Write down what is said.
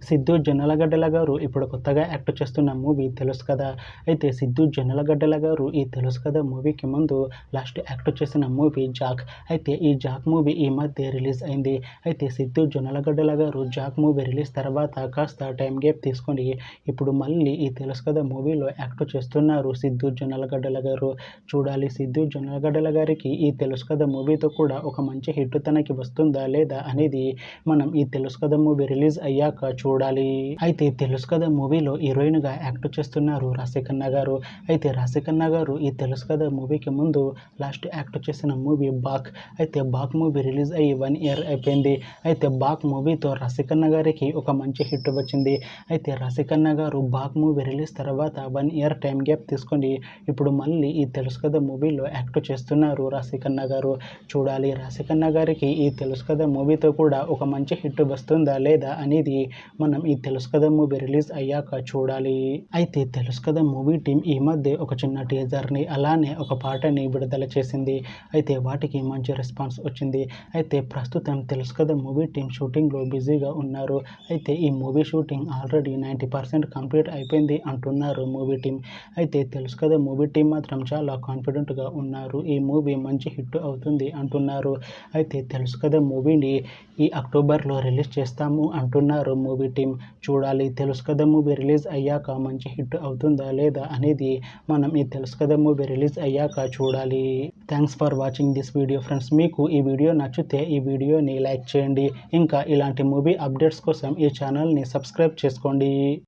సిద్ధు జొన్నలగడ్డల గారు ఇప్పుడు కొత్తగా యాక్ట్ చేస్తున్న మూవీ తెలుసు కదా. అయితే సిద్ధు జొన్నలగడ్డల గారు ఈ తెలుసు కదా మూవీకి ముందు లాస్ట్ యాక్ట్ చేసిన మూవీ జాక్. అయితే ఈ జాక్ మూవీ ఈ మధ్య రిలీజ్ అయింది. అయితే సిద్ధు జొన్నలగడ్డల గారు జాక్ మూవీ రిలీజ్ తర్వాత కాస్త టైం గ్యాప్ తీసుకొని ఇప్పుడు మళ్ళీ ఈ తెలుసు కదా మూవీలో యాక్ట్ చేస్తున్నారు సిద్ధు జొన్నలగడ్డల గారు. చూడాలి సిద్ధు జొన్నలగడ్డల గారికి ఈ తెలుసు కదా మూవీతో కూడా ఒక మంచి హిట్ తనకి వస్తుందా లేదా అనేది మనం ఈ తెలుసు కదా మూవీ రిలీజ్ అయ్యాక చూడాలి. అయితే తెలుసు కదా మూవీలో హీరోయిన్ గా యాక్ట్ చేస్తున్నారు రాశిఖన్నా గారు. అయితే రాశిఖన్నా గారు ఈ తెలుసు కదా మూవీకి ముందు లాస్ట్ యాక్ట్ చేసిన మూవీ బాక్. అయితే బాక్ మూవీ రిలీజ్ అయ్యి 1 year అయిపోయింది. అయితే బాక్ మూవీతో రాశిఖన్నా గారికి ఒక మంచి హిట్ వచ్చింది. అయితే రాశిఖన్నా గారు బాక్ మూవీ రిలీజ్ తర్వాత 1 year టైం గ్యాప్ తీసుకొని ఇప్పుడు మళ్ళీ ఈ తెలుసు కదా మూవీలో యాక్ట్ చేస్తున్నారు రాశిఖన్నా గారు. చూడాలి రాశిఖన్నా గారికి ఈ తెలుసు కదా మూవీతో కూడా ఒక మంచి హిట్ వస్తుందా లేదా అనేది మనం ఈ తెలుసు కదా మూవీ రిలీజ్ అయ్యాక చూడాలి. అయితే తెలుసు కదా మూవీ టీం ఈ మధ్య ఒక చిన్న టీజర్ని అలానే ఒక పాటని విడుదల చేసింది. అయితే వాటికి మంచి రెస్పాన్స్ వచ్చింది. అయితే ప్రస్తుతం తెలుసు కదా మూవీ టీం షూటింగ్లో బిజీగా ఉన్నారు. అయితే ఈ మూవీ షూటింగ్ ఆల్రెడీ 90% కంప్లీట్ అయిపోయింది అంటున్నారు మూవీ టీం. అయితే తెలుసు కదా మూవీ టీం మాత్రం చాలా కాన్ఫిడెంట్గా ఉన్నారు. ఈ మూవీ మంచి హిట్ అవుతుంది అంటున్నారు. అయితే తెలుసు కదా మూవీని ఈ అక్టోబర్లో రిలీజ్ చేస్తాము అంటున్నారు మూవీ టీం. చూడాలి తెలుసు కదా మూవీ రిలీజ్ అయ్యాక మంచి హిట్ అవుతుందా లేదా అనేది మనం ఈ తెలుసు కదా మూవీ రిలీజ్ అయ్యాక చూడాలి. Thanks for watching this video friends. మీకు ఈ వీడియో నచ్చితే ఈ వీడియోని లైక్ చేయండి. ఇంకా ఇలాంటి మూవీ అప్డేట్స్ కోసం ఈ ఛానల్ని సబ్స్క్రైబ్ చేసుకోండి.